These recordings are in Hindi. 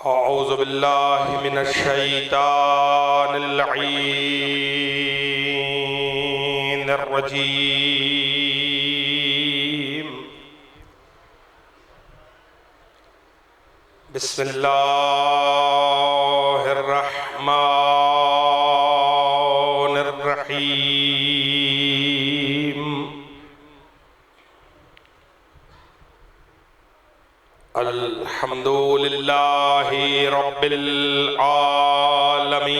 औज़ु बिल्लाहि मिनश शैतानिर रजीम। बिस्मिल्लाहिर रहमानिर रहीम। अल्हम्दुलिल्लाहि रब्बिल आलमीन।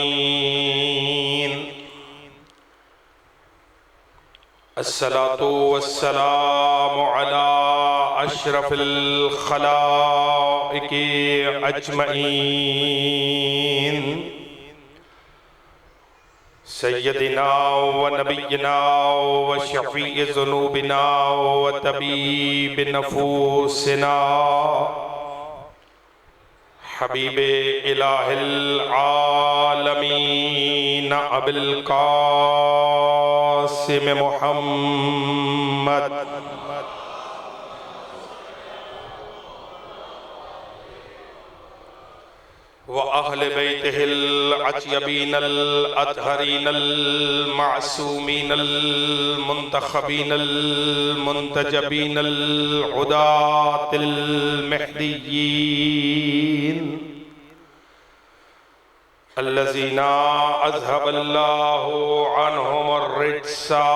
अस्सलातु वस्सलामु अला अशरफिल खलाइकि अजमईन सय्यदिना व नबिय्यिना व शफ़ीइ ज़ुनूबिना व तबीब नफूसिना हबीबे इलाहिल आलमीन अबिल क़ासिम मुहम्मद व अहले बैतिहिल अत्यबीनल अतहरीनल मासूमीनल मुंतखबीनल मुंतजबीनल हुदातिल महदिय्यीन अल्लज़ीना अज़हबल्लाहु अन्हुमुर रिज्सा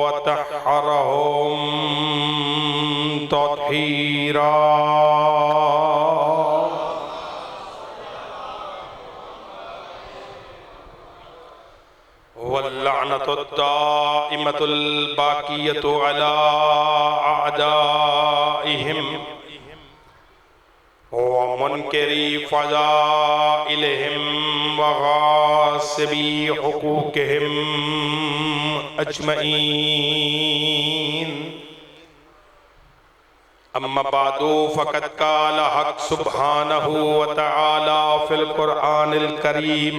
व तहहरहुम तत्हीरा। वल्लअनतु दाइमतुल बाक़ियतु अला अअदाइहिम व मुनकिरी फ़ज़ाइलिहिम व गासिबी हुकूक़िहिम अजमईन। अम्मा बादु फ़क़द क़ाल हक़ सुब्हानहु व तआला फ़िल क़ुरआनिल करीम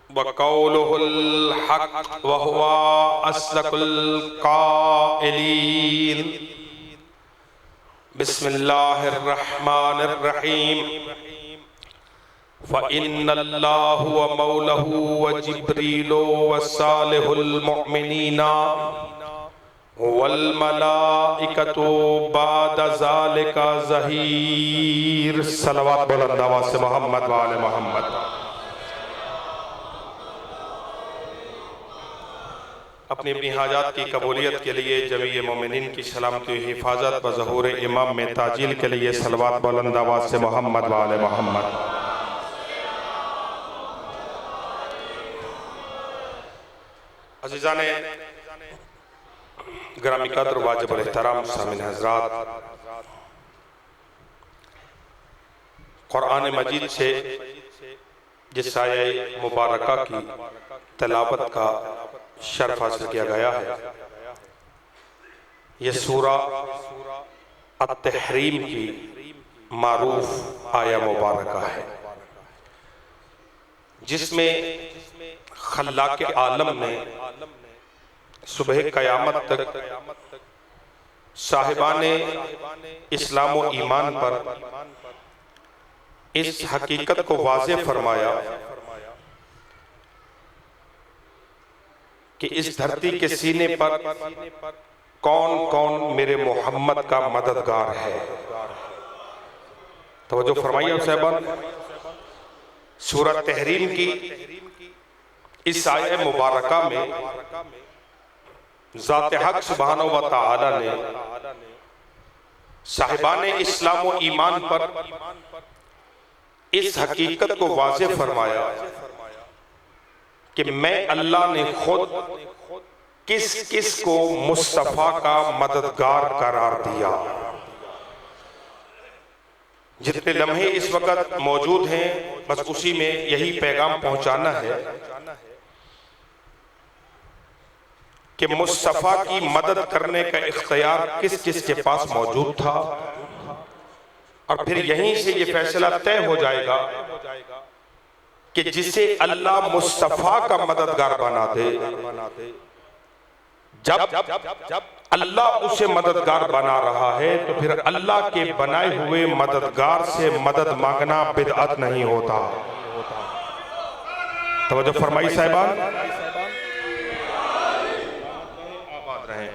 व क़ौलुहुल हक़ व हुवा अस्दक़ुल क़ाइलीन। बिस्मिल्लाहिर रहमानिर रहीम। फ़ इन्नल्लाहु व मौलहु व जिब्रीलु व सालिहुल मुअमिनीना वल मलाइकतु बादा ज़ालिका ज़हीर। सलवात बुलंद आवाज़ से मोहम्मद व आले मोहम्मद। अपनी अपनी हाजात की कबूलियत के लिए जमीय मोमिनीन की सलामती हिफाजत व ज़हूर इमाम में ताजील के लिए सलवात बुलंद आवाज़ से मोहम्मद व आले मोहम्मद। अज़ीज़ाने ग्रामी क़द्र वाजिबुल एहतराम सामिन हज़रात, क़ुरआन मजीद से जिस आये मुबारका की तिलावत का शर्फ हासिल किया गया है, यह सूरा अत-तहरीम की मारूफ आया मुबारका है, जिसमें खल्लाक़ आलम ने सुबह क़यामत तक साहिबाने इस्लाम व ईमान पर इस हकीकत को वाज़ेह फरमाया कि इस धरती के सीने पर कौन कौन मेरे मोहम्मद का मददगार है। तवज्जो फरमाइए साहिबान, सूरह तहरीम की इस आयत मुबारका में ज़ात हक़ सुब्हानहु व तआला ने साहिबाने इस्लाम व ईमान पर इस हकीकत को वाज़ेह फरमाया कि मैं अल्लाह ने खुद किस किस को मुस्तफ़ा का मददगार करार दिया। जितने लम्हे इस वक्त मौजूद हैं, बस उसी में यही पैगाम पहुंचाना है कि मुस्तफ़ा की मदद करने का इख्तियार किस किस के पास मौजूद था, और फिर यहीं से ये फैसला तय हो जाएगा कि जिसे अल्लाह मुस्तफ़ा का मददगार बना दे, जब अल्लाह उसे मददगार बना रहा है, तो फिर अल्लाह के बनाए हुए मददगार से मदद मांगना बिदअत नहीं होता। तवज्जो फरमाई साहिबान, आबाद रहे।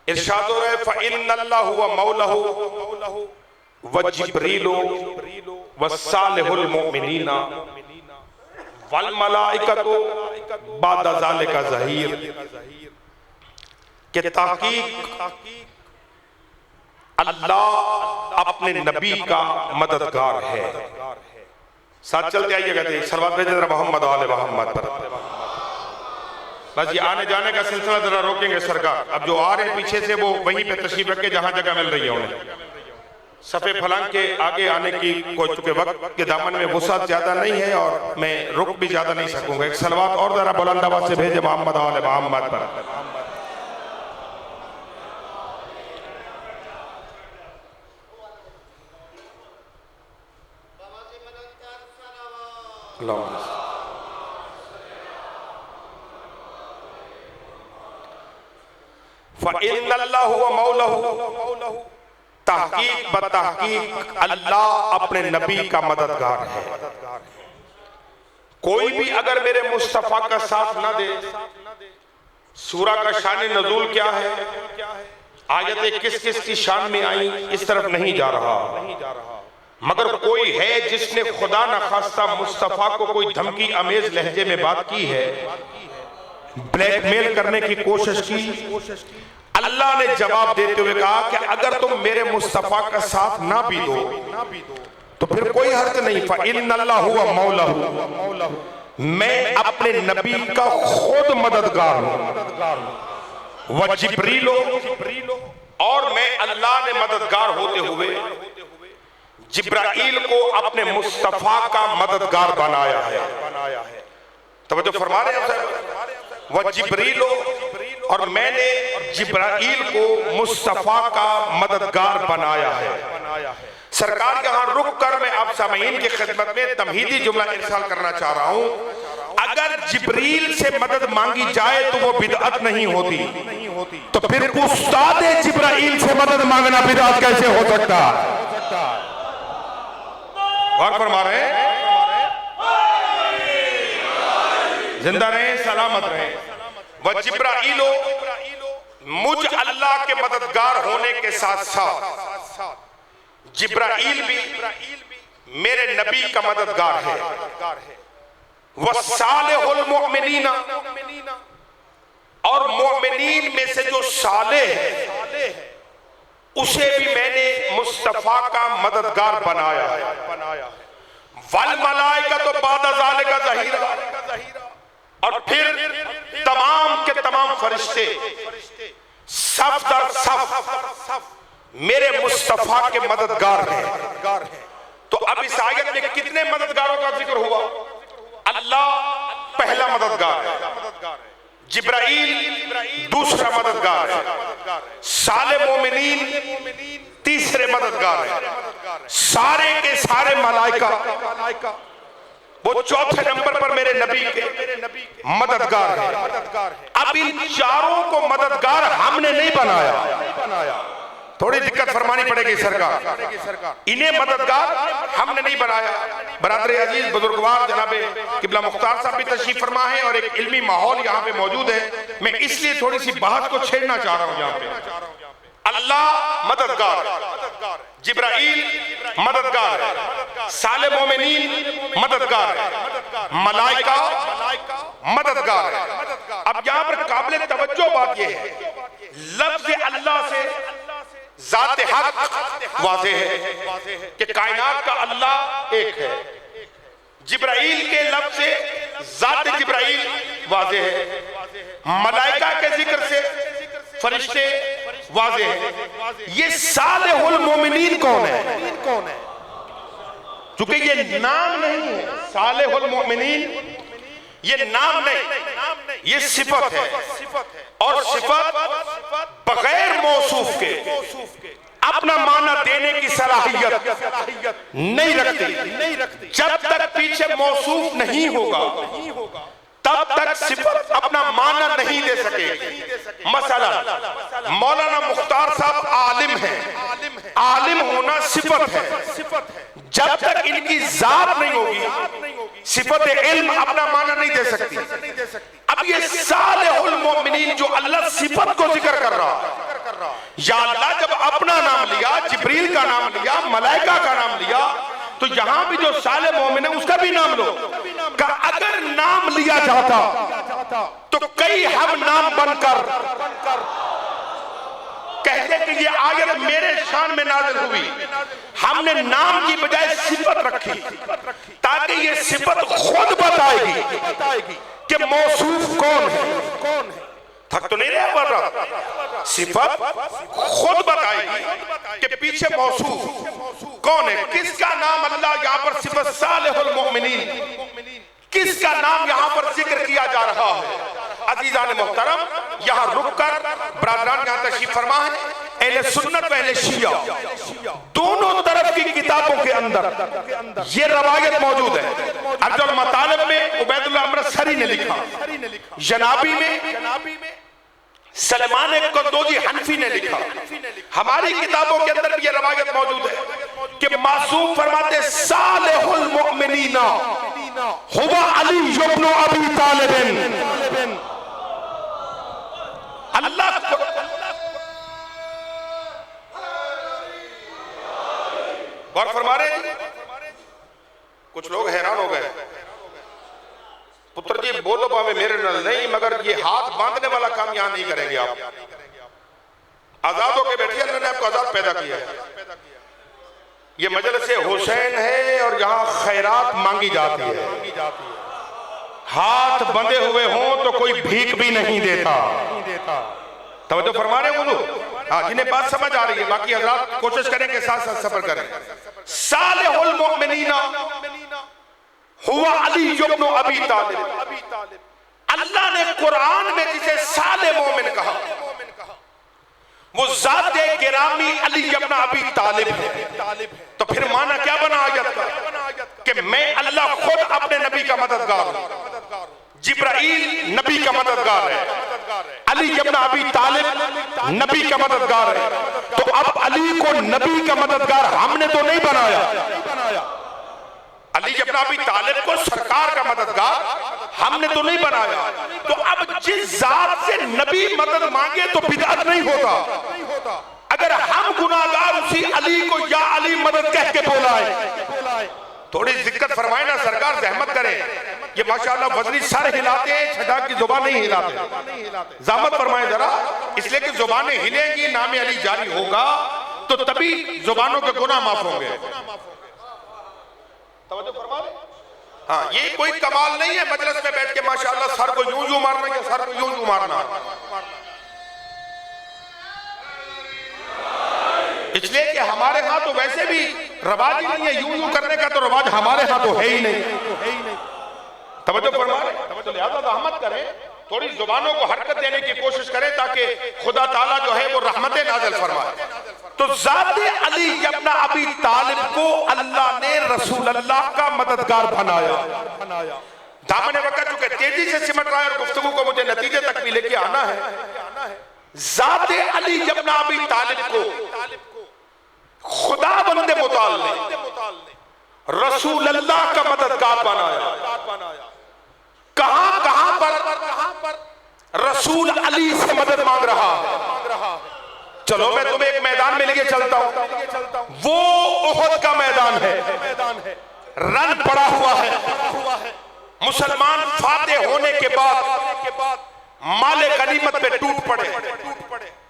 इरशाद हो रहा है फ़इन्नल्लाहु व मौलाहु व जिब्रीलु व सालिहुल मुमिनीना वल मलाइकतु बाद ज़ालिका ज़हीर, कि ताकीक अल्लाह अपने नबी का मददगार है। साथ चलते आइएगा, सलवात भेजे जरा मोहम्मद आले मोहम्मद पर। बस ये आने जाने का सिलसिला जरा रोकेंगे सरकार। अब जो आ रहे हैं पीछे से वो वहीं पे तशरीफ रख के जहां जगह मिल रही है उन्हें सफ़े फलंग के आगे आने की, कोई चूंकि वक्त के दामन में वुसअत ज्यादा नहीं है और मैं रुक भी ज्यादा नहीं सकूंगा। एक सलवात और जरा बुलंद आवाज से भेजे मोहम्मद आले मोहम्मद पर। फ़इन्नल्लाहु व मौलाहु, तहकीक बतहकीक अल्लाह अपने नबी का मददगार है। कोई भी अगर मेरे मुस्तफा का साथ ना दे, सूरा का शान नज़ूल क्या है, आयतें किस किस की शान में आई, इस तरफ नहीं जा रहा, मगर कोई है जिसने खुदा न खास्ता मुस्तफा को कोई धमकी अमेज लहजे में बात की है, ब्लैकमेल करने की कोशिश की। अल्लाह ने जवाब देते हुए कहा कि अगर तुम मेरे मुस्तफा का साथ ना भी दो तो फिर कोई हर्ज नहीं। फ़इन्नल्लाहु व मौलाहु, मैं अपने नबी का खुद मददगार हूं। व जिब्रीलो, और मैं अल्लाह ने मददगार होते हुए जिब्राइल को अपने मुस्तफा का मददगार बनाया है। तवज्जो फरमा रहे हैं। वह जिब्रील, और मैंने जिब्राइल को मुस्तफा का मददगार बनाया है। सरकार यहाँ रुक कर मैं आप सामीन की खिदमत में तमहीदी जुमला इरसाल करना चाह रहा हूँ। अगर जिब्रील से मदद मांगी जाए तो वो बिदअत नहीं होती, तो फिर उस्ताद जिब्राइल से मदद मांगना बिदअत कैसे हो सकता? गौर फरमा रहे हैं। जिंदा रहे, सलामत रहे। वह जिब्राइलो, मुझ अल्लाह के मददगार होने के साथ साथ जिब्राइल भी मेरे नबी का मददगार है। वह सालेहुल मुमिनीना, और मोमिनीन में से जो साले है उसे भी मैंने मुस्तफा का मददगार बनाया है। वल मलाइका बाद ज़ालिका ज़हीरा, और फिर तमाम के तमाम फरिश्ते सफ दर सफ मेरे मुस्तफा के मददगार हैं। तो अब इस आयत में कितने मददगारों का जिक्र हुआ? अल्लाह पहला मददगार है, जिब्राइल दूसरा मददगार है, साले मोमिनीन तीसरे मददगार है, सारे के सारे मलाइका वो चौथे नंबर पर मेरे नबी के मददगार है। अब इन चारों को मददगार हमने नहीं बनाया, थोड़ी दिक्कत फरमानी पड़ेगी सरकार। इन्हें मददगार हमने नहीं बनाया। बरादर अजीज बुजुर्गवार जनाबे किबला मुख्तार साहब भी तशरीफ फरमा है और एक इल्मी माहौल यहाँ पे मौजूद है। मैं इसलिए थोड़ी सी बात को छेड़ना चाह रहा हूँ। यहाँ पे अल्लाह मददगार, जिब्राइल मददगार, साले मोमिनीन मददगार, मलाइका मददगार है। अब यहाँ पर काबिल तवज्जो बात यह है, लफ्ज़ अल्लाह से ज़ात हक वाज़ेह है कि कायनात का अल्लाह एक है। जिब्राइल के लफ्ज़ से ज़ात जिब्राइल वाज़ेह है। मलाइका के जिक्र से फरिश्ते वाज़ेह है। ये सालेहुल मोमिनीन कौन है? चूंकि ये नाम नहीं है, सालेहुल मोमिनीन ये नाम नहीं, ये सिफत है। और सिफत बगैर मौसूफ के अपना माना देने की सलाहियत नहीं रखती। जब तक पीछे मौसूफ नहीं होगा तब तक सिफत अपना माना नहीं दे सकेगी। मसलन मौलाना मुख्तार साहब आलिम हैं, आलिम होना सिफत है। जब तक इनकी जात नहीं होगी सिफत इल्म अपना माना नहीं दे सकती। अब ये सालिहुल मोमिनीन जो अल्लाह सिफत को जिक्र कर रहा है, या अल्लाह जब अपना नाम लिया, जिब्रील का नाम लिया, मलाइका का नाम लिया, तो यहां भी जो साले मोमिन है उसका भी नाम लो। का अगर नाम लिया जाता तो कई हम नाम बनकर कहते कि ये आयत मेरे शान में नाज़िल हुई। हमने नाम की बजाय सिफत रखी ताकि ये सिफत खुद बताएगी कि मौसूफ कौन है। थक तो नहीं रहा बता, सिफत खुद बताएगी कि पीछे मौसूफ कौन है, किसका नाम अल्लाह यहाँ पर सिफत सालिहुल मोमिनीन, किसका नाम यहाँ पर जिक्र किया जा रहा है। अजीजान मोहतरम, यहाँ रुककर ब्रादरान यहाँ तशरीफ फरमा है, अहले सुन्नत व अहले शिया दोनों तरफ की किताबों के अंदर ये रवायत मौजूद है। अर्जुल मतालिब में उबैदुल्लाह अमृतसरी ने लिखा, जनाबी में सलमान कंदोजी हनफी ने लिखा, हमारी किताबों के अंदर भी ये रवायत मौजूद है कि मासूम फरमाते सालिहुल मोमिनीना हुवा अली इब्न अबी तालिब। अल्लाह गौर फरमा रहे हैं। कुछ लोग हैरान हो गए, पुत्र जी बोलो भावे मेरे नल नहीं, मगर ये हाथ बांधने वाला काम यहां नहीं करेंगे आप। आजाद होके बैठिए, अल्लाह ने आपको आजाद पैदा किया है। ये मजलिस हुसैन है और यहाँ खैरात मांगी जाती है। हाथ बंधे हुए हों तो कोई भीख भी नहीं देता। तवज्जो फरमा रहे हो हाँ, जिन्हें बात समझ आ रही है, बाकी हज़रात कोशिश करें कि साथ साथ सफर करें। सालिहुल मोमिनीना हुवा अली इब्न अबी तालिब। अल्लाह ने कुरान में जिसे साले मोमिन कहा वो ज़ाते गिरामी अली इब्न अबी तालिब है। तो फिर माना क्या बना आयत का कि मैं अल्लाह खुद अपने नबी का मददगार हूं, जिब्राइल नबी का मददगार है, अली इब्न अबी तालिब नबी का मददगार है। तो अब अली को नबी का मददगार हमने तो नहीं बनाया, अली इब्न अबी तालिब को सरकार का मददगार हमने तो नहीं बनाया। तो अब जिस जात से नबी मदद मांगे तो बिदअत नहीं होता। अगर हम गुनाहगार उसी अली को या अली मदद कह के बुलाए, थोड़ी दिक्कत फरमाए ना सरकार, रहमत करें। ये माशाअल्लाह वज़नी सर हिलाते हैं, छठा की जुबान नहीं हिलाते। ज़ामत फरमाए जरा, इसलिए कि जुबानें हिलेंगी, नाम अली जारी होगा तो तभी जुबानों के गुनाह माफ होंगे। तवज्जो फरमा ले। हाँ, ये कोई कमाल नहीं है मजलिस में बैठ के माशाअल्लाह सर को यूं यूं मारना या सर को यूं यूं मारना। इसलिए कि हमारे यहाँ तो वैसे भी रवाज ही नहीं है यूं यूं करने का, तो रवाज हमारे यहाँ तो है ही नहीं। तवज्जो फरमा ले, तवज्जो लिहाजा रहमत करें, थोड़ी जुबानों को हरकत देने की कोशिश करें ताकि खुदा ताला जो है वो रहमतें नाज़िल फरमाए। तो ज़ाते अली इब्न अबी तालिब को अल्लाह ने रसूल अल्लाह का मददगार बनाया। दामन वक़्त चूंकि तेजी से सिमट रहा है और गुफ्तगू को मुझे नतीजे तक भी लेके आना है, ज़ाते अली इब्न अबी तालिब को खुदा बंदे मुताल ने रसूल अल्लाह का मददगार बनाया। कहां पर रसूल अली से मदद मांग रहा है। चलो मैं तुम्हें एक मैदान में लेके चलता हूं, वो उहद का मैदान है। रन पड़ा हुआ है, मुसलमान फातेह होने के बाद माले गनीमत पे टूट पड़े।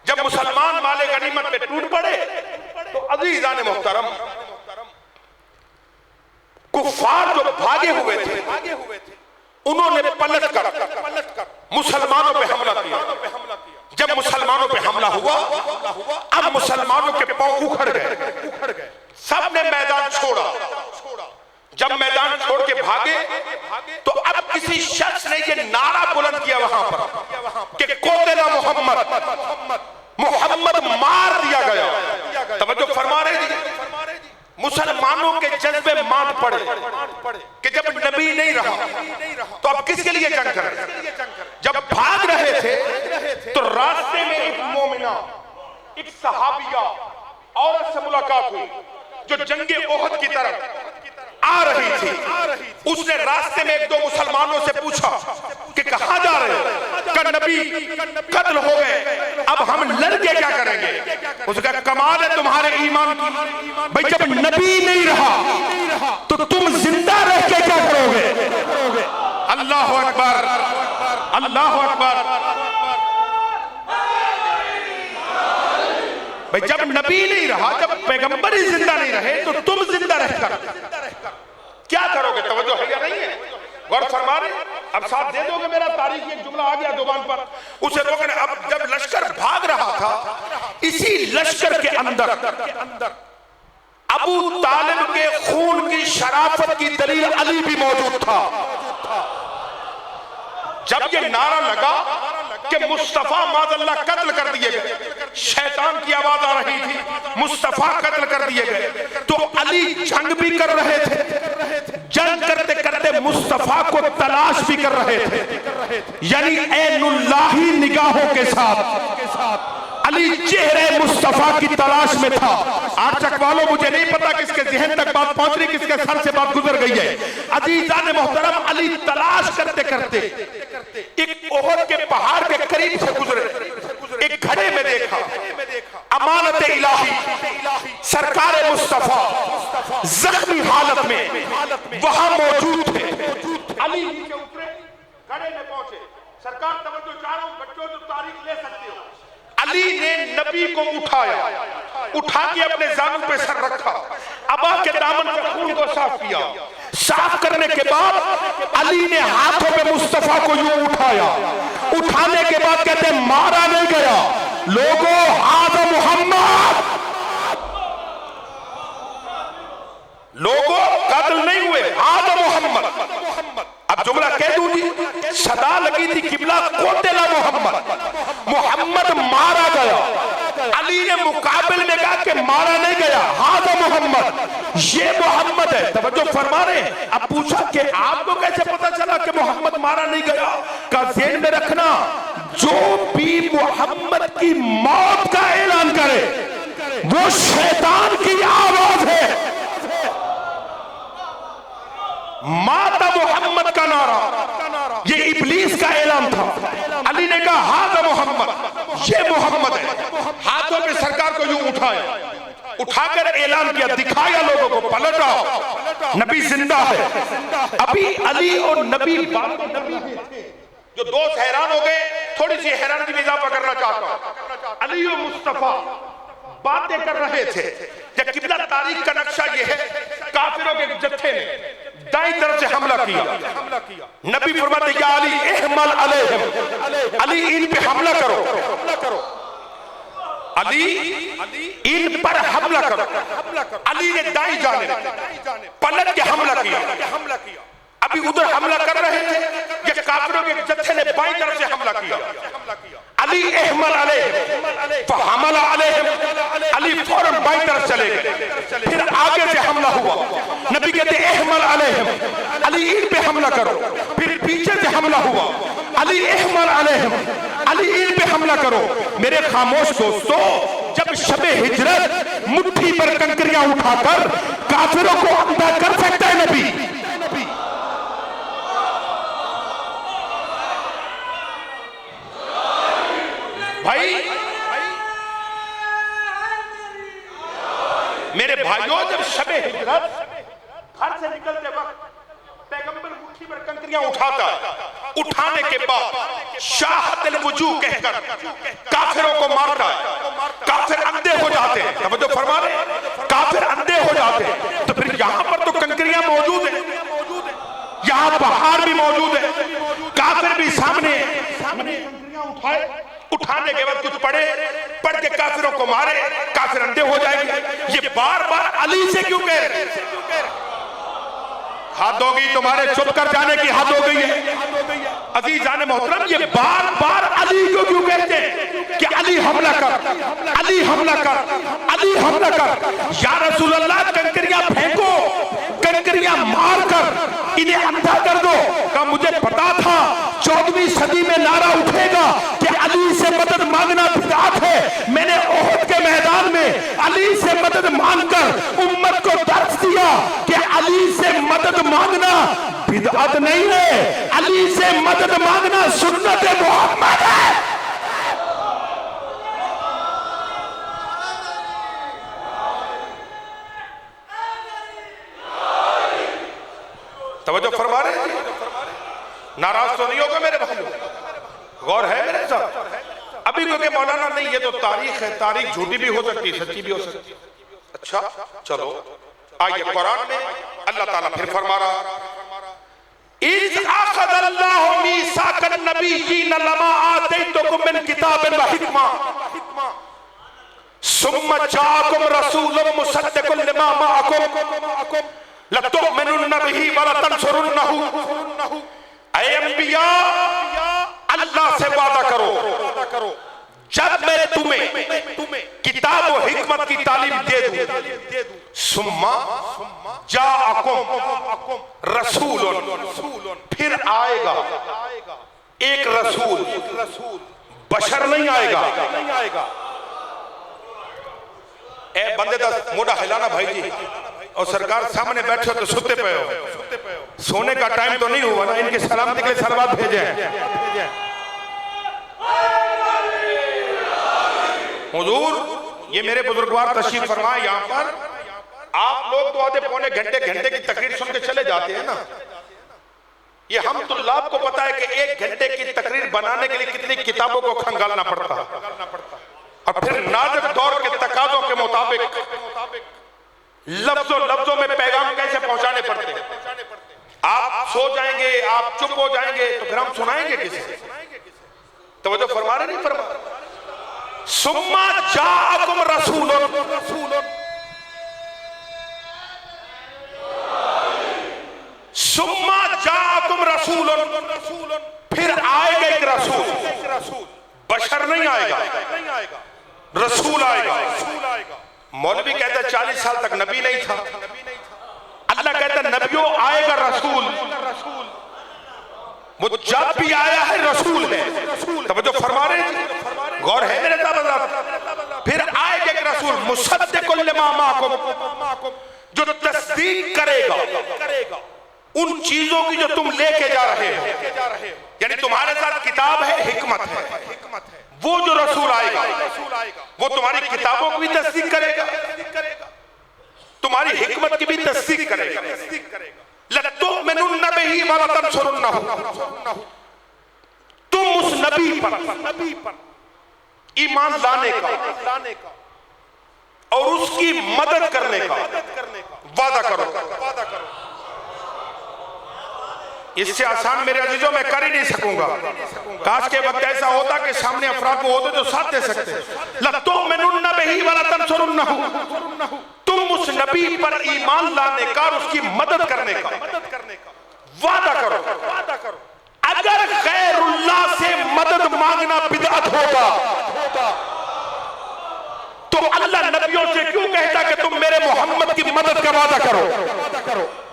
जब मुसलमान माले गनीमत पे टूट पड़े तो अज़ीज़ान मोहतरम कुफ़ार जो भागे हुए थे उन्होंने पलट कर मुसलमानों पे हमला किया। जब मुसलमानों पे हमला हुआ, अब मुसलमानों के पांव उखड़ गए, सबने मैदान छोड़ा। जब मैदान छोड़ के भागे तो अब किसी शख्स ने ये नारा बुलंद किया वहां पर कि कोतेला मोहम्मद मार दिया गया। तवज्जो फरमा रहे जी, मुसलमानों के जज्बे मान पड़े कि जब नबी नहीं रहा तो अब किस किसके लिए जंग कर रहे थे? जब भाग रहे थे तो रास्ते में एक मोमिना, एक सहाबिया औरत से मुलाकात हुई जो जंगे ओहद की तरफ आ रही थी। उसने रास्ते में एक दो मुसलमानों से पूछा कि कहां जा रहे हो? का नबी कत्ल हो गए, अब हम लड़के क्या करेंगे? उसका कमाल है तुम्हारे ईमान की। भाई जब नबी नहीं रहा तो तुम जिंदा रह के क्या करोगे? अल्लाह अकबर, अल्लाह अकबर। भाई जब नबी नहीं रहा, जब पैगंबर ही जिंदा नहीं रहे तो तुम जिंदा रहकर क्या करोगे? तवज्जो है या नहीं है? गौर फरमा रहे? अब साथ दे दोगे मेरा? तारीखी एक जुमला आ गया जुबान पर, उसे रोकने। अब जब लश्कर भाग रहा था, इसी लश्कर के अंदर अबू तालिब के खून की शराफत की दलील अली भी मौजूद था। जब ये नारा लगा कि मुस्तफा माज़अल्लाह कत्ल कर दिए गए, शैतान की आवाज आ रही थी, मुस्तफा कत्ल कर दिए गए, तो अली जंग भी कर रहे थे। जंग करते करते मुस्तफा को तलाश भी कर रहे थे, यानी ऐनुल्लाही निगाहों के साथ अली चेहरे मुस्तफा की तलाश में था। आर्चक वालों, मुझे नहीं पता किसके ज़हन तक बात पहुंच रही, किसके सर से बात गुजर गई है। अजीज़ान मोहतरम, अली तलाश करते करते एक ओहद के पहाड़ के करीब से गुजरे, एक घड़े में देखा अमानत इलाही सरकार मुस्तफा जख्मी हालत में वहां मौजूद थे। अली नीचे उतरे, घड़े में पहुंचे। सरकार तवज्जो चाह रहा हूं, बच्चों जो तारीख ले सकते हो। अली ने नबी को उठाया, उठा के अपने जानू पे सर रखा, अबा के दामन से खून को साफ किया। साफ करने के बाद अली ने हाथों पे मुस्तफा को यूं उठाया। उठाने के बाद कहते मारा नहीं गया, लोगों हाज़ा मुहम्मद, लोगों कत्ल नहीं हुए, हाज़ा मुहम्मद। अब जुमला कह दूंगी, सदा लगी थी किबला कोतेला मोहम्मद मारा गया। अली ने मुकाबिल में कहा कि मारा नहीं गया, हाज़ा मोहम्मद, ये मोहम्मद है। तवज्जो फरमा रहे। अब पूछा कि आपको कैसे पता चला कि मोहम्मद मारा नहीं गया? का ज़हन में रखना, जो भी मोहम्मद की मौत का ऐलान करे वो शैतान की आवाज है। माता मोहम्मद का नारा ये इब्लीस का ऐलान था। अली ने कहा हाज़ा मोहम्मद, ये मोहम्मद है। हाथों पे सरकार को यूं उठाया, उठाकर ऐलान किया, दिखाया लोगों को, पलट आओ, नबी जिंदा है। अभी अली और नबी जो दोस्त हैरान हो गए, थोड़ी सी हैरानी में इजाफा करना चाहता हूं। अली और मुस्तफा बातें कर रहे थे। जब किबला तारीख का नक्शा ये है, काफिरों के जत्थे ने दाईं तरफ से हमला किया। नबी फरमाते या अली इहमल अलैहिम, अली इन पे हमला करो, अली इन पर हमला करो। अली ने दाईं जानिब पलट के हमला किया। अभी उधर हमला कर रहे थे, ये काफिरों के जत्थे ने बाईं तरफ से हमला किया। अली इहमल अलैहिम फहमला अलैहिम, अली फौरन बाईं तरफ चले गए। फिर आगे से हमला हुआ, नबी कहते इहमल अलैहिम, अली इन पे हमला करो। फिर पीछे से हमला हुआ, अली इहमल अलैहिम, अली इन पे हमला करो। मेरे खामोश दोस्तों, जब शबे हिजरत मुट्ठी पर कंकरियां उठाकर काफिरों को अंधा कर सकता है नबी, भाई मेरे भाइयों, जब शबे हिजरत घर से निकलते वक्त पैगंबर मुट्ठी पर कंकरियां उठाता है, उठाने के बाद शाहतल वजूह कहकर काफिरों को मारता है। काफिर अंधे हो जाते हैं। तवज्जो फरमा रहे, काफिर अंधे हो जाते हैं। तो फिर यहां पर तो कंकरियां मौजूद है, यहां पहाड़ भी मौजूद है, काफिर भी सामने कंकरियां उठाए, उठाने के बाद कुछ पढ़ के काफिरों को मारे, काफिर अंधे हो जाएंगे। ये बार बार अली से क्यों कह रहे? हद हो गई, तुम्हारे चुप कर जाने की हद हो गई है। अजीज़ान मोहतरम, ये बार बार अली को क्यों कहते हैं कि अली हमला कर, अली हमला कर, अली हमला कर? या रसूल अल्लाह, कंकरियां फेंको, कंकरियां मार कर इन्हें अंधा कर दो। का मुझे पता था सदी में नारा उठेगा कि अली से मदद मांगना बिदअत है। मैंने ओहद के मैदान में अली से मदद मांगकर उम्मत को दर्ज दिया कि अली से मदद मांगना बिदअत नहीं है, अली से मदद मांगना सुन्नत मोहम्मद है। तवज्जो फरमा रहे हैं? नाराज तो नहीं होगा मेरे भाई? गौर है मेरे साथ? अभी क्योंकि मौलाना नहीं, ये तो तारीख है, तारीख झूठी भी हो सकती है, सच्ची भी हो सकती है। अच्छा चलो आइए कुरान में अल्लाह ताला फिर फरमा रहा, इज़ अख़ज़ल्लाहु मीसाक़न नबिय्यीन लमा आतैतुकुम मिन किताबिन व हिक्मा सुम्मा जाअकुम रसूलुम मुसद्दिक़ुन लिमा मअकुम लतुमिनुन्न बिही व लतंसुरुन्नहु। ऐ अंबिया, अल्लाह से वादा करो जब मैं तुम्हें किताब और हिकमत की तालीम दे दूं, सुम्मा जाअकुम रसूलुन, फिर आएगा एक रसूल, बशर नहीं आएगा। ए बंदे दा मोड़ा हिलाना भाई जी, और सरकार सामने बैठे तो सुते पे हो, सोने का टाइम तो नहीं हुआ ना, इनके सलामती के लिए सलावत भेजे। हुजूर ये मेरे बुजुर्गवार तशरीफ फरमाए यहाँ पर। आप लोग तो आधे पौने घंटे की तकरीर सुन के चले जाते हैं ना। ये हम तुल्लाब को पता है कि 1 घंटे की तकरीर बनाने के लिए कितनी किताबों को खंगालना पड़ता है, और फिर नाजुक दौर के तकाजों के मुताबिक लफ्जों में पैगाम कैसे पहुंचाने पड़ते हैं। आप सो जाएंगे, आप चुप हो जाएंगे, तो फिर हम सुनाएंगे किसे? तो वो जो फरमा रहे नहीं फरमा, सुम्मा जाअकुम रसूलुन, सुम्मा जाअकुम रसूलुन, फिर आएगा एक रसूल, बशर नहीं आएगा, रसूल आएगा। मौलवी कहता है 40 साल तक नबी नहीं था। अल्लाह कहता है नबियों आएगा रसूल, वो जब भी आया है रसूल है। तब जो फरमा रहे हैं, गौर है मेरे साथ? फिर आएगा एक रसूल मुसद्दिक़ुन लिमा मअकुम, जो तस्दीक करेगा उन चीजों की जो तुम लेके जा रहे हो, यानी तुम्हारे साथ किताब है, हिकमत है। वो जो रसूल आएगा वो तुम्हारी किताबों की भी तस्दीक करेगा, तुम्हारी हिकमत की भी तस्दीक करेगा। लतुमिनुन्न बिही व लतंसुरुन्नहु, तुम उस नबी पर ईमान लाने का और उसकी मदद करने का वादा करो। इससे आसान मेरे अजीजों में कर ही नहीं सकूंगा। काश के वक्त ऐसा होता कि सामने अफराद को होते तो साथ दे सकते। लतुमिनुन्न बिही व लतंसुरुन्नहु, तुम उस नबी पर ईमान लाने का और उसकी मदद करने का वादा करो। अगर गैरुल्लाह से मदद मांगना बिदअत होगा तो अल्लाह नबियों से क्यों कहता कि तुम मेरे मोहम्मद की मदद का वादा करो?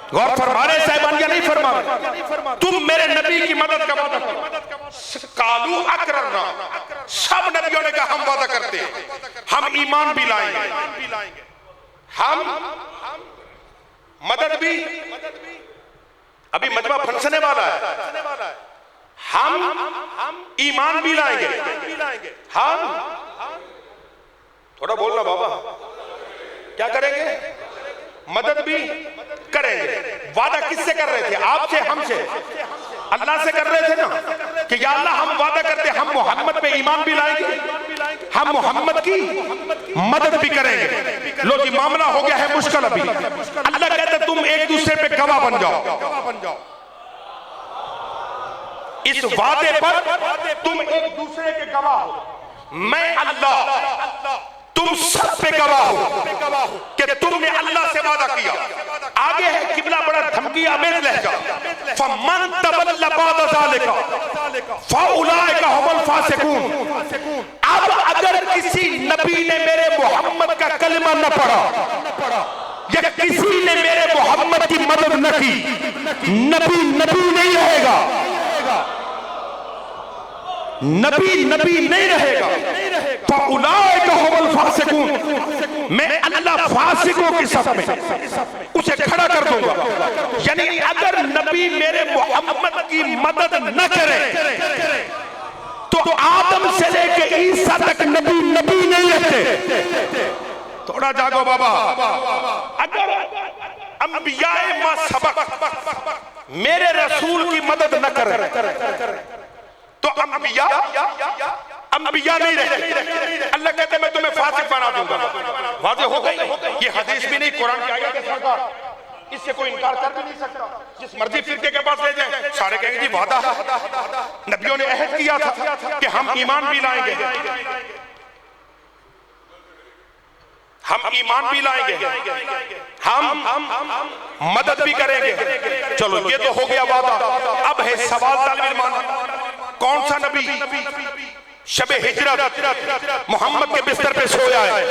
गौर फरमा रहे साहिबान या नहीं फरमा रहे? तुम मेरे नबी की मदद का वादा करो। कालू अकररना, सब नबियों ने कहा हम वादा करते हैं, हम ईमान भी लाएंगे, हम मदद भी, अभी मजमा फंसने वाला है, हम ईमान भी लाएंगे, हम थोड़ा बोलना बाबा, क्या करेंगे? मदद भी करेंगे। वादा किससे कर रहे थे? आपसे, हमसे, अल्लाह से कर रहे थे ना कि या अल्लाह हम वादा करते हम मोहम्मद पे ईमान भी लाएंगे, हम मोहम्मद की मदद भी करेंगे। लो जी मामला हो गया है मुश्किल। अभी अल्लाह कहते तुम एक दूसरे पे गवाह बन जाओ। इस वादे पर तुम एक दूसरे के गवाह हो। मैं अल्लाह तुम सब पे गवाह हो कि तुमने अल्लाह से वादा किया। आगे है किबला बड़ा धमकी आमेज लहजा, फमन तवल्ला बाद ज़ालिका फउलाइका हुमुल फासिकून। अब अगर किसी नबी ने मेरे मोहम्मद का कलमा न पढ़ा या किसी ने मेरे मोहम्मद की मदद न की, नबी नहीं रहेगा। नबी नबी नहीं रहेगा तो उलाइका हुमुल फासिकून, मैं अल्लाह फासिकों की सफ में उसे खड़ा कर दूंगा। यानी अगर नबी मेरे मोहम्मद की मदद न करे तो आदम से लेके ईसा तक नबी नबी नहीं रहते। थोड़ा जागो बाबा। अगर अंबियाए मा सबक मेरे रसूल की मदद न करे तो अंबिया नहीं रहे। अल्लाह कहते मैं तुम्हें फासिक बना दूंगा। वाज़ेह हो गई। ये हदीस भी नहीं, कुरान की आयत है सरकार, इससे कोई इनकार कर भी नहीं सकता। जिस मर्जी फिरके के पास ले जाए सारे कहेंगे जी वादा है, नबियों ने अहद किया था कि हम ईमान भी लाएंगे, हम ईमान भी लाएंगे, हम मदद भी करेंगे। चलो ये तो हो गया वादा। अब है सवाल तालिब इल्म, कौन सा नबी शबे हिजरत मोहम्मद के बिस्तर पे सोया है?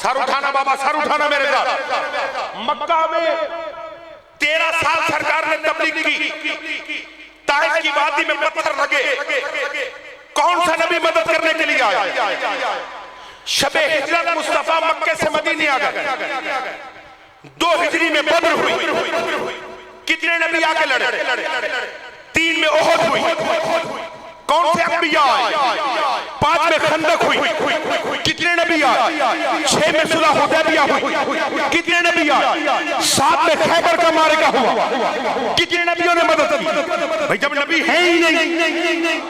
सर उठाना बाबा, सर उठाना मेरे साथ। मक्का में 13 साल सरकार ने तबलीग की, ताइफ की वादी में पत्थर लगे, कौन सा नबी मदद करने के लिए आया? शबे हिजरत मुस्तफा मक्के से मदीने आ गए। 2 हिजरी में बद्र हुई। कितने नबी आके लड़े? 3 में ओहद हुई। कौन से अंबिया आए? 5 में खंदक हुई। कितने नबी आए? 6 में सुलह हुदैबिया हुई। कितने नबी आए? 7 में खैबर का मारिका हुआ। कितने नबियों ने मदद की? भाई जब नबी है ही नहीं,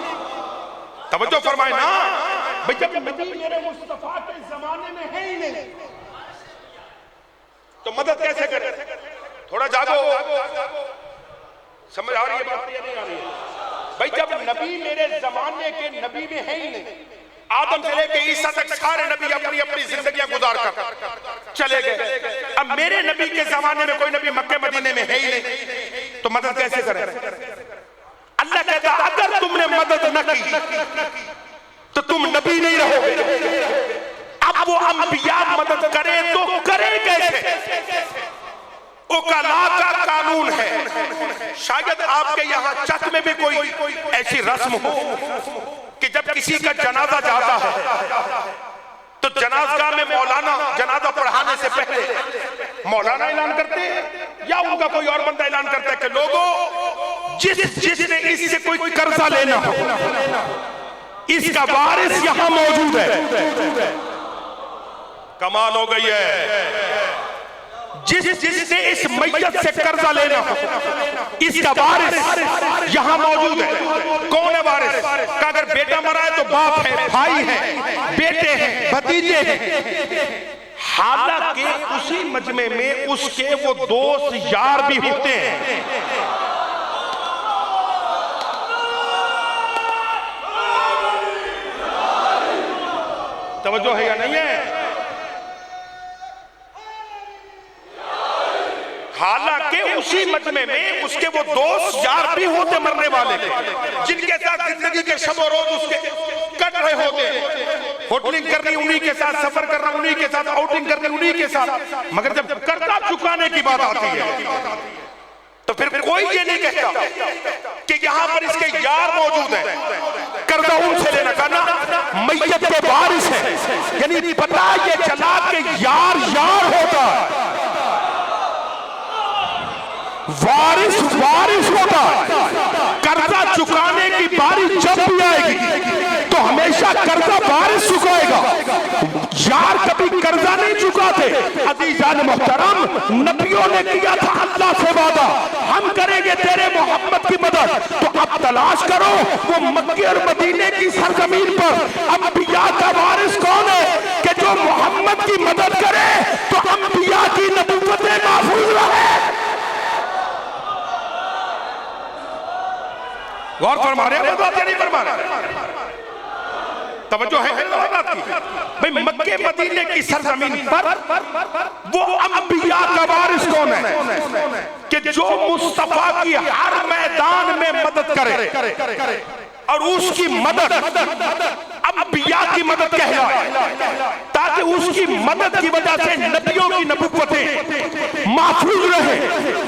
तवज्जो फरमाए ना भाई, जब नबी मेरे मुस्तफा के जमाने में है ही नहीं तो मदद कैसे करे? थोड़ा जागो। समझ आ रही है बात या नहीं आ रही है? भाई जब नबी मेरे जमाने के नबी में है ही नहीं, आदम से लेके ईसा तक सारे नबी अपनी अपनी जिंदगियां गुजार कर चले गए। अब मेरे नबी के जमाने में कोई नबी मक्के मदीने में है ही नहीं तो मदद कैसे करे? अल्लाह कहता अगर तुमने मदद न की तो तुम नबी नहीं रहोगे। अब वो अंबिया मदद करे तो करे कैसे? उकला का कानून है। शायद आपके यहाँ चक में भी कोई ऐसी रस्म हो कि जब किसी का जनाजा जाता है तो जनाजगाह में मौलाना जनाजा पढ़ाने से पहले मौलाना ऐलान करते हैं या उनका कोई और बंदा ऐलान करता है कि लोगों जिसने इससे कोई कर्जा लेना हो इसका वारिस यहाँ मौजूद है। कमाल हो गई है। जिसने इस मैयत से कर्जा लेना हो इसका वारिस यहाँ मौजूद है। कौन है वारिस? का अगर बेटा मरा है तो बाप है, भाई है, बेटे हैं, भतीजे हैं। हालांकि उसी मजमे में उसके वो दोस्त यार भी होते हैं। तवज्जो है या नहीं है? हालांकि उसी मजमे में उसके वो दोस्त यार भी होते मरने वाले जिनके साथ जिंदगी के शब और रोज उसके कट रहे होते। होटलिंग करनी उन्हीं के साथ, सफर करना उन्हीं के साथ, आउटिंग करनी उन्हीं के साथ। मगर जब कर्जा चुकाने की बात आती है तो फिर कोई ये नहीं कहता कि यहाँ पर इसके यार मौजूद है। कर्जा उनसे लेना करना मैयत के वारिस है, यानी पता ये चला कि यार यार होता है, वारिस वारिस होता है। कर्जा चुकाने की बारी जब भी आएगी तो हमेशा कर्जा वारिस चुकाएगा, यार कभी कर्जा नहीं चुकाते। अजीजान मोहतरम, नबियों ने किया था अल्लाह से वादा, हम करेंगे तेरे मोहम्मद की मदद। तो अब तलाश करो वो मक्के और मदीने की सरजमीन पर अंबिया का वारिस कौन है कि जो मोहम्मद की मदद करे तो अंबिया की नबूवतें महफूज रहे। गौर फरमा रहे हैं बात या नहीं फरमा रहे? तवज्जो है बात की? भाई मक्के मदीने की सरजमीन पर वो अंबिया का वारिस कौन है कि जो मुस्तफा की हर मैदान में मदद करे और उसकी मदद अंबिया की मदद कहलाए, ताकि उसकी मदद की वजह से नबियों की नबुव्वतें महफूज रहे।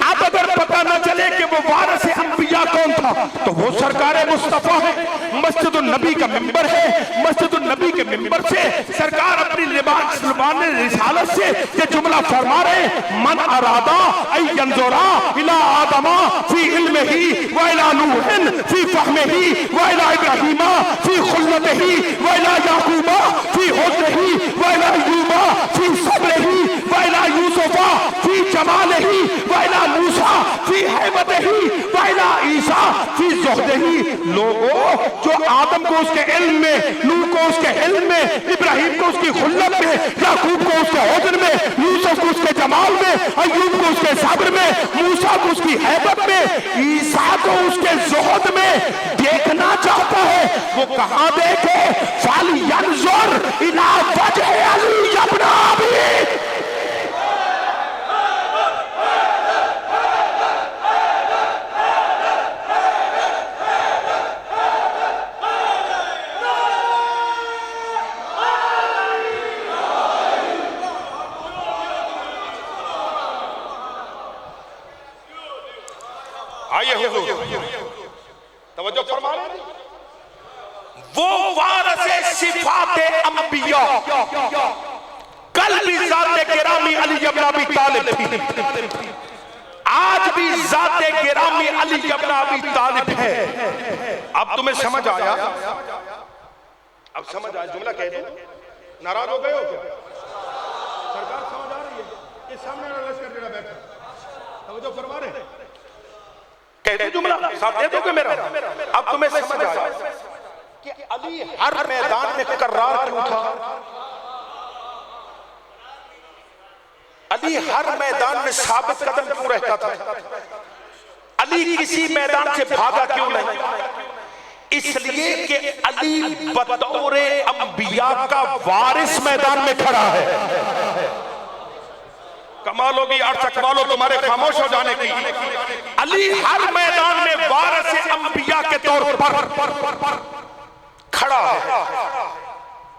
अब अगर पता न चले कि वो वारिस अंबिया अम्बिया कौन था? तो वो सरकार मुस्तफा है। मस्जिद नबी का मिंबर है, मस्जिद नबी के मिंबर से सरकार अपनी ज़ुबान रिसालत से ये जुमला फरमा रहे, मन अरादा ऐ यंजुरा इला आदमा फी इल्मिही व इला नूहिन फी फहमिही व इला इब्राहीमा फी खुल्लतिही व इला याकूबा फी हुज्रिही व इला अय्यूबा फी सब्रिही व इला यूसुफा फी जमालिही व इला मूसा फी हैबतिही व इला ईसा फी ज़ुहदिही। लोगों, जो आदम को उसके इल्म में, नूह को उसके इल्म में, इब्राहिम को उसकी खुल्लत में, याकूब को उसके हुज्र में, यूसुफ को उसके जमाल में, अय्यूब को उसके सब्र में, मूसा को उसकी हैबत में, ईसा को उसके ज़ुहद में देखना चाहता है। वो कहां देखे? फलयंजुर इला वजह अली इब्न अबी। आइए हुजूर, तवज्जो फरमा लें। वो वारिसे सिफाते अंबिया, कल भी ज़ाते गिरामी अली इब्न अबी तालिब थी, आज भी ज़ाते गिरामी अली इब्न अबी तालिब है। अब तुम्हें समझ आया? अब समझ आया? जुमला कह दो, नाराज हो गए हो क्या? सरकार समझ आ रही है? ये सामने लश्कर जरा बैठा, तवज्जो फरमा रहे, कहते जुमला साथ दे दोगे मेरा? अब तुम्हें समझ आया कि अली हर मैदान में कर्रार क्यों था? अली हर मैदान में साबित कदम क्यों रहता था? अली किसी मैदान से भागा क्यों नहीं? इसलिए कि अली बतौरे अंबिया का वारिस मैदान में खड़ा है। कमाल होगी अर्चक वालों तुम्हारे खामोश हो जाने की। अली हर मैदान में वारिस अंबिया के तौर पर खड़ा है।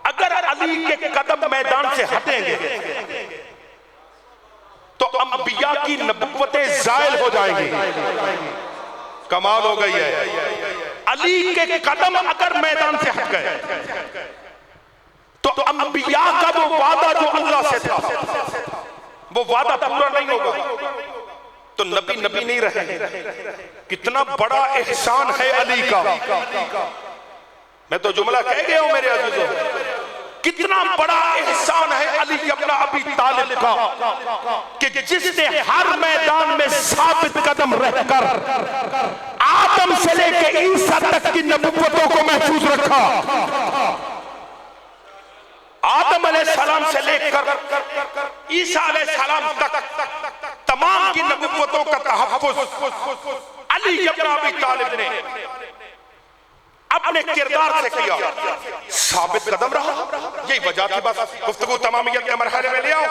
अगर अली के कदम मैदान से हटेंगे तो अंबिया की नबुव्वतें ज़ायल हो जाएंगी। कमाल हो गई है। अली के कदम अगर मैदान से हट गए तो अंबिया का वो वादा जो अल्लाह से था वो वादा पूरा नहीं होगा, तो नबी नबी नहीं रहे। कितना बड़ा एहसान है अली का। मैं तो जुमला कह गया हूं मेरे अज़ीज़ों, कितना बड़ा एहसान है अली इब्न अबी तालिब का कि जिसने हर मैदान में साबित कदम रहकर आदम से लेकर ईसा तक की नबुव्वतों को महफूज रखा। आदम अलैहिस्सलाम से लेकर ईसा अलैहिस्सलाम तक तमाम की नबुव्वतों का तहफ़्फ़ुज़ अली इब्न अबी तालिब ने अपने किरदार से किया, साबित कदम रहा। यही वजह थी। बस गुफ्तगू तमामियत के मरहले में ले आओ,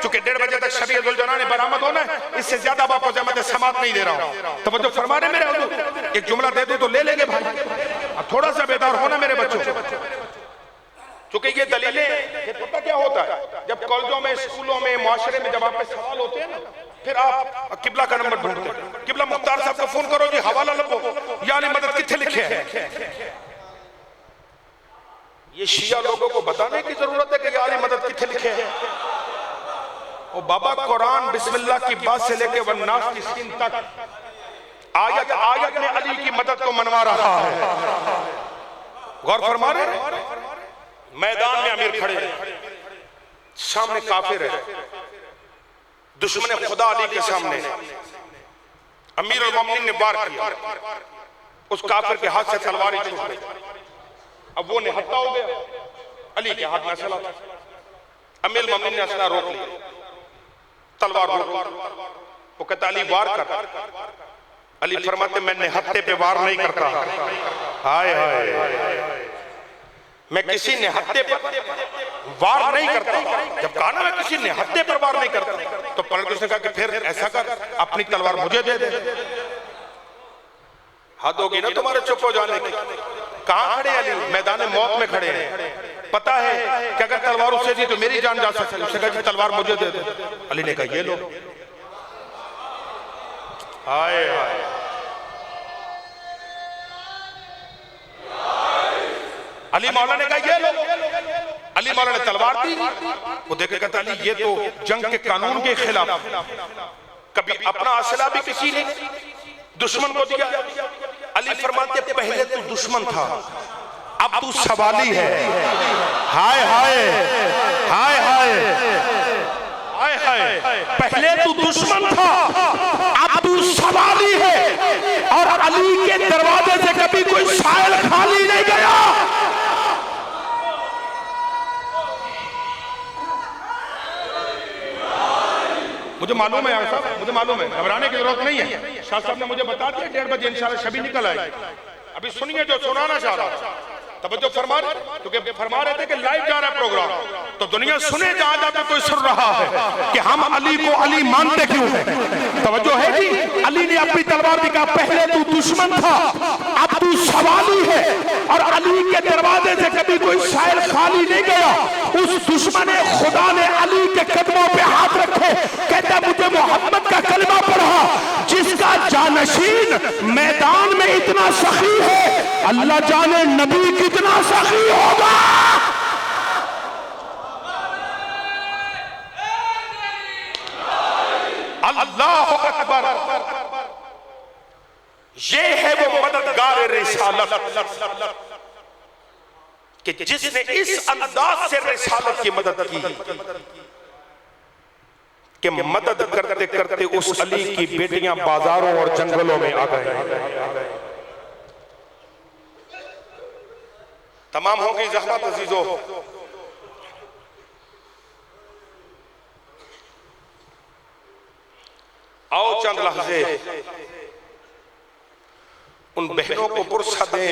चूंकि 1:30 बजे तक शबीह जुलजना ने बरामद होना है, इससे ज्यादा आपको ज़हमत समात नहीं दे रहा हूँ। तो जो फरमा रहे मेरे हुजूर, एक जुमला दे दूं तो ले लेंगे भाई। अब थोड़ा सा बेदार होना मेरे बच्चों, चूंकि ये दलीलें, ये पता क्या होता है, जब कॉलेजों में, स्कूलों में, माशरे में जब आप पे सवाल होते हैं ना, फिर आप किबला का नंबर ढूंढते हैं। किबला मुख्तार साहब को फोन करो जी, हवाला लबो, यानी मदद किथे लिखे है। ये शिया लोगों को बताने की जरूरत है कि यानी मदद किथे लिखे है। और बाबा कुरान बिस्मिल्लाह की बात से लेके वन्नास की सीन तक आयत आयत में अली की मदद को मनवा रहा है। गौर फरमा रहे। मैदान में अमीर खड़े हैं, सामने काफिर है, दुश्मन खुदा अली के सामने। अमीर उल मोमिनीन ने वार किया, उस काफिर के हाथ से तलवार छूट गई। अब वो निहत्था हो गया, अली के हाथ में असला था। अमीर उल मोमिनीन ने असला रोक लिया, तलवार रोक। वो कहता अली वार कर। अली फरमाते मैं निहत्थे पे वार नहीं करता। हाय हाय, मैं किसी निहत्थे पर वार नहीं करता। जब कहा ना मैं किसी निहत्थे पर वार नहीं करता, तो पलट उसने कहा कि फिर ऐसा कर, अपनी तलवार मुझे दे दे। हद होगी ना तुम्हारे चुप हो जाने की। कहां खड़े अली? मैदान मौत में खड़े हैं। पता है कि अगर तलवार उससे दी तो मेरी जान जा सकती है। उसने कहा कि तलवार मुझे दे दे। अली ने कहा ये लो। हाय हाय, अली मौला ने कहा ये लो, अली मौला ने तलवार दी, वो देखे कहता अली ये तो जंग के कानून के खिलाफ, कभी अपना असला भी किसी ने दुश्मन को दिया। अली फरमाते पहले तू दुश्मन था, अब तू सवाली है। हाय हाय हाय हाय हाय हाय, पहले तू दुश्मन था, अब तू सवाली है। और अली के दरवाजे से कभी कोई साइल खाली नहीं गया। मुझे मालूम है साहब, मुझे मालूम है, घबराने की जरूरत नहीं है। शाह साहब ने मुझे बता दिया 1:30 बजे इंशाल्लाह शबी निकल आए। अभी सुनिए जो सुनाना चाह रहा हूं, तवज्जो फरमा रहे, क्योंकि फरमा रहे थे कि लाइव जा रहा है प्रोग्राम, तो दुनिया सुने जहां जाके कोई सुन रहा है कि हम अली को अली मानते क्यों हैं। तवज्जो है जी, अली ने अपनी तलवार दिखा, पहले तू दुश्मन था, अब तू सवाली है। और अली के दरवाजे से कभी कोई शायर खाली नहीं गया। उस दुश्मन खुदा ने अली के कदमों पे हाथ रखे, कहता मुझे मोहम्मद का कलमा पढ़ा, जिसका जानशीन मैदान में इतना सखी है, अल्लाह जाने नबी कितना सखी होगा। अल्लाह अकबर, ये है वो मददगार रिसालत कि जिसने इस अंदाज से रिसालत की मदद की कि मदद करते करते उस अली की बेटियां बाजारों और जंगलों में आ गए। तमाम होगी ज़हमत अजीजों, आओ चंद लहज़े उन बहनों को पुरसा दें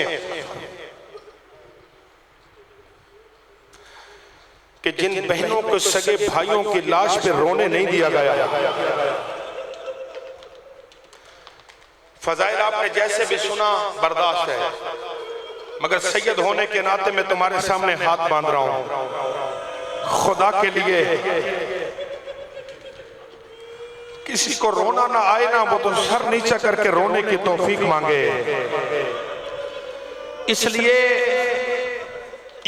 कि जिन बहनों को सगे भाइयों की लाश पे रोने नहीं दिया गया। फजाइल आपने जैसे भी सुना बर्दाश्त है, मगर सैयद होने के नाते मैं तुम्हारे सामने हाथ बांध रहा हूं। खुदा के लिए किसी को रोना ना आए ना, वो तो सर नीचा करके रोने की तौफीक मांगे। इसलिए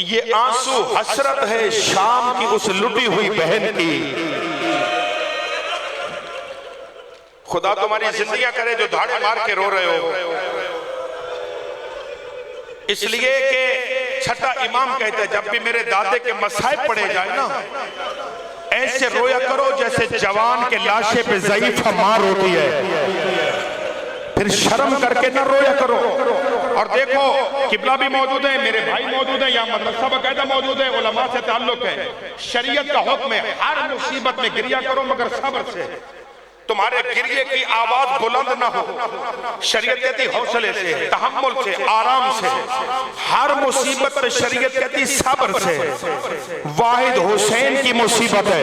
ये आंसू हसरत है शाम की उस लुटी हुई बहन की। खुदा तुम्हारी जिंदगियां करे जो धाड़े मार के रो रहे हो। इसलिए कि छठा इमाम कहते हैं जब भी मेरे दादे के मसाइब पड़े जाए ना, ऐसे रोया करो जैसे जवान के लाशे पे ज़ईफ़ मार होती है। फिर शर्म करके ना रोया करो। और देखो किबला भी मौजूद है, मेरे भाई मौजूद है, यहाँ मदरसा बाकायदा मौजूद है, उलमा से ताल्लुक है। शरीयत का हुक्म है हर मुसीबत में गिरिया करो मगर सब्र से। तुम्हारे गिरिए की आवाज बुलंद ना हो। शरीयत कहती हौसले से, तहम्मुल से, आराम से। हर मुसीबत पे शरीयत कहती सब्र से। वाहिद हुसैन की मुसीबत है।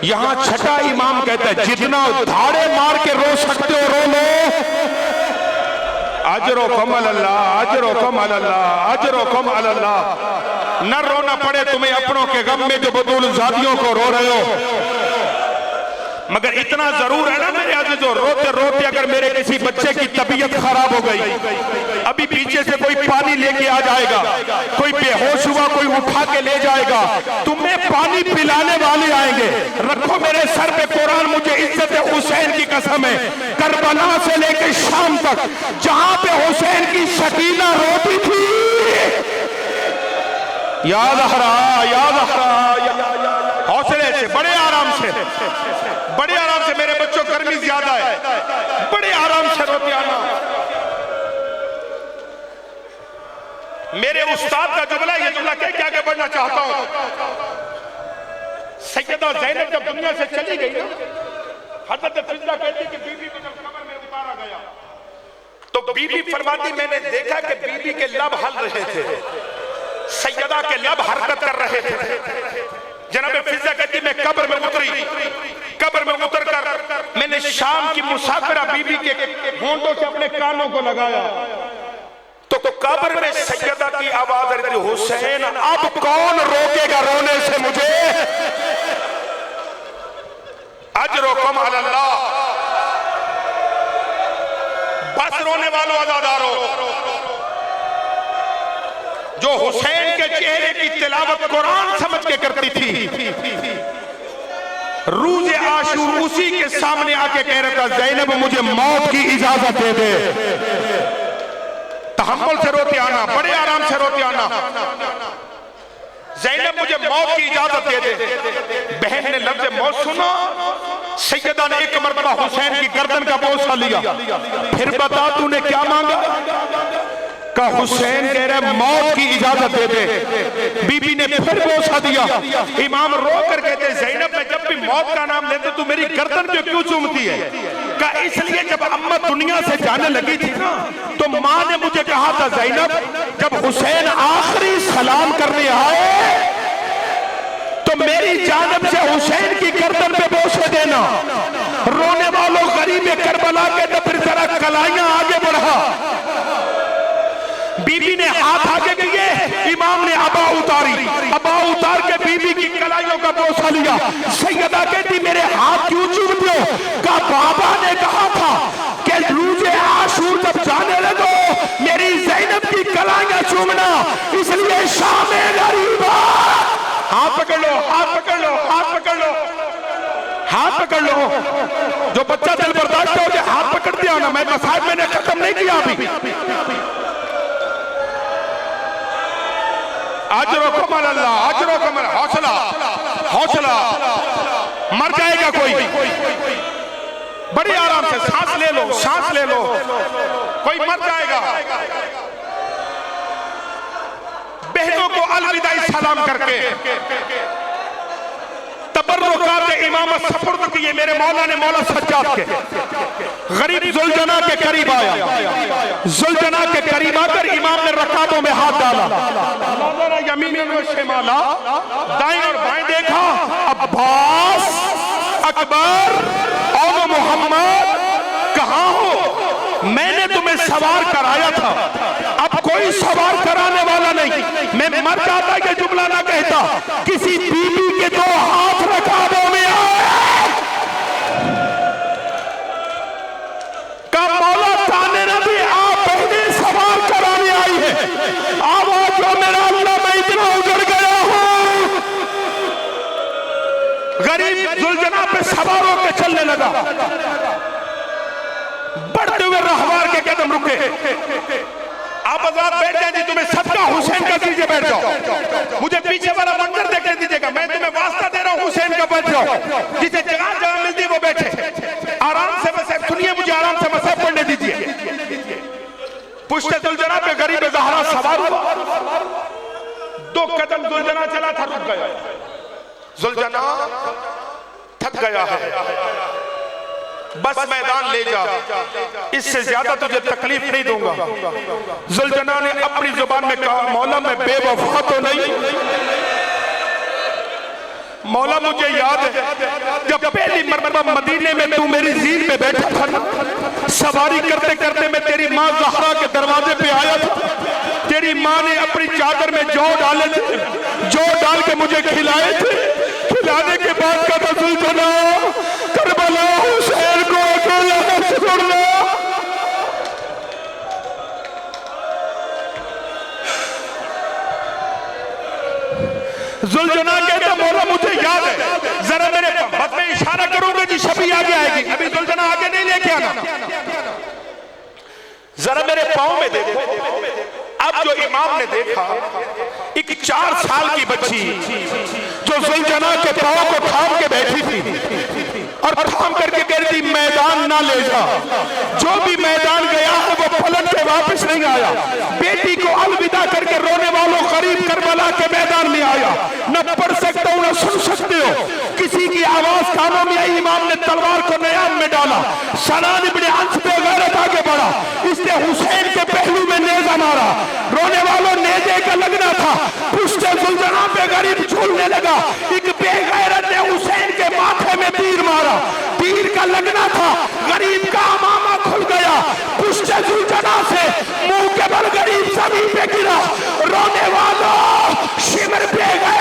यहाँ छठा इमाम कहता है जितना धाड़े मार के रो सकते हो रो लो। अजरो कमल अल्लाह, अजरो कमल अल्लाह, अजरो कमल अल्लाह। न रोना पड़े तुम्हें अपनों के गम में जो बतूल ज़ादियों को रो रहे हो। मगर इतना जरूर है ना मेरे अज़ीज़ों, रोते रोते अगर मेरे किसी बच्चे की तबीयत खराब हो गई, अभी पीछे से कोई पानी लेके आ जाएगा, कोई बेहोश हुआ कोई उठा के ले जाएगा, तुम्हें पानी पिलाने वाले आएंगे। रखो मेरे सर पे कुरान, मुझे इज्जत हुसैन की कसम है, करबला से लेकर शाम तक जहां पे हुसैन की शकीना रोती थी, याद आ रहा, याद आ रहा, हौसले से, बड़े आराम से, बड़े आराम से। मेरे बच्चों गर्मी ज्यादा है, बड़े आराम से रोते आना। मेरे उस्ताद का जुमला, ये जुमला कह के आगे बढ़ना चाहता हूं। सैयदा ज़ैनब जब दुनिया से चली गई ना, हज़रत फिज़ा कहती कि बीबी को जब कब्र में उतारा गया तो बीबी फरमाती मैंने देखा कि बीबी के लब हल रहे थे, सैयदा के लब हरकत कर रहे थे। जनाब फिज़ा कहती मैं कब्र में उतरी, कब्र में उतर कर मैंने शाम की मुसाफिरा बीबी के होंठों से अपने कानों को लगाया तो कब्र में सैयदा की आवाज आ रही थी, हुसैन अब कौन रोकेगा रोने से मुझे। अजरुकुम अल्लाह। बस रोने वालों आजादारो, जो हुसैन के चेहरे की तिलावत कुरान समझ के करती थी, रूज़े आशूर उसी के सामने आके कह रहा था, ज़ैनब मुझे मौत की इजाजत दे दे। तहम्मुल से रोते आना, बड़े आराम से रोते आना, ज़ैनब मुझे मौत की इजाजत दे दे। बहन ने लफ्ज़ मौत सुना, सैयदा ने एक मरतबा हुसैन की गर्दन का बोसा लिया, फिर बता तूने क्या मांगा? का हुसैन कह रहा मौत की इजाजत दे दे। बीबी ने फिर बोसा दिया। इमाम रो कर कहते, ज़ैनब मैं जब भी मौत का नाम लेते तू मेरी गर्दन पे क्यों चूमती है? का इसलिए जब अम्मा दुनिया से जाने लगी थी ना, तो माँ ने मुझे कहा था, ज़ैनब जब हुसैन आखिरी सलाम करने आए तो मेरी जानब से हुसैन की गर्दन पे बोसे देना। रोने वालों गरीब करबला के तो फिर जरा कलाइयां आगे बढ़ा। बीबी ने हाथ आगे किए, इमाम ने अबा उतारी, अबा उतार के बीबी की कलाइयों का बोसा लिया। सैयदा कहती मेरे हाथ क्यों चूमते हो? का बाबा ने कहा था कि रूज़े आशूर जब जाने लगो मेरी ज़ैनब की कलाइयां चूमना, इसलिए शामे गरीबा। हाथ पकड़ लो, हाथ पकड़ लो, हाथ पकड़ लो, हाथ पकड़ लो। जो बच्चा दिल बर्दाश्त हो जाए हाथ पकड़ दिया ना। मैं मसाज मैंने खत्म नहीं किया अभी। अजरो कमल अल्लाह, अजरो कमल, हौसला हौसला। मर जाएगा कोई, बड़ी आराम से सांस ले लो, सांस ले लो, कोई मर जाएगा। बहनों को अलविदाई सलाम करके तबर्रुकात इमामत सपुर्द किए मेरे मौला ने मौला सज्जाद के। गरीब जुलजना के करीब आया, जुलजना के करीब आकर इमाम ने रकातों में हाथ डाला, यमीन व शिमाला, दाएं और बाएं देखा। अब्बास, अकबर और मोहम्मद कहाँ हो? मैंने तुम्हें सवार कराया था, अब कोई सवार कराने वाला नहीं। मैं मर जाता ये जुमला ना कहता, किसी बीबी के दो हाथ रकाबों में आए का मौला ताने नबी आप पहले सवार कराने आई है। आवाज जो मेरा अल्लाह मैं इतना उजड़ गया हूं। गरीब जुलजना पे सवार होकर चलने लगा। बढ़ते हुए रहवार के कदम रुके। आप आजाद बैठ जाए जी, तुम्हें सबका हुसैन का दीजिए, बैठ जाओ। मुझे पीछे वाला मंजर देखने दीजिएगा, मैं तुम्हें वास्ता दे रहा हूँ हुसैन का, बैठ जाओ। जिसे जगह जगह मिलती है वो बैठे। आराम से मसहब सुनिए, मुझे आराम से मसहब पढ़ने दीजिए। पुश्ते जुलजना पे गरीब ज़हरा सवार हुआ। 2 कदम जुलजना चला था, रुक गया। जुलजना थक गया है, बस मैदान ले जा, इससे ज्यादा तुझे तकलीफ नहीं दूंगा। जुलजना ने अपनी जुबान में कहा, मौला मैं बेवफा तो नहीं? मौला मुझे याद है जब पहली मरतबा मदीने में तू मेरी जीन पे बैठा था ना, सवारी करते करते मैं तेरी माँ ज़हरा के दरवाजे पे आया था। तेरी माँ ने अपनी चादर में जौ डाले थे, जौ डाल के मुझे खिलाए थे। खिलाने के बाद का था, जुलजना करबला हुसैन को अकेला मत छोड़ना। जुलजना कहता मौला मुझे याद है, जरा मेरे बस में इशारा करूंगा जी, शबी आगे आएगी। अभी जुलजना आगे नहीं लेके आना, जरा मेरे पाँव में देखो। अब जो इमाम ने देखा एक 4 साल की बच्ची जो जुलजना के पाँव को थाम के बैठी थी और थाम करके कह रही थी मैदान ना ले जा। जो भी मैदान गया है वो पलट के वापस नहीं आया। बेटी को अलविदा करके रोने वालों गरीब करबला के मैदान में आया। न पढ़ सकते हो न सुन सकते हो, किसी की आवाज कानों में आई। इमाम ने तलवार को नयाब में डाला, सनान इब्ने अंस पे गैरत आगे बढ़ा, इसने हुसैन के पहलू में नेजा मारा। रोने वालों नेजे का लगना था, पुश्ते जुलजना पे गरीब झूलने लगा। एक बेगैरत ने हुसैन के माथे में तीर मारा, तीर का लगना था, गरीब का अमामा खुल गया। पुश्ते जुलजना से मुंह के बल गरीब जमीन पे गिरा। रोने वालों शिमर पे गए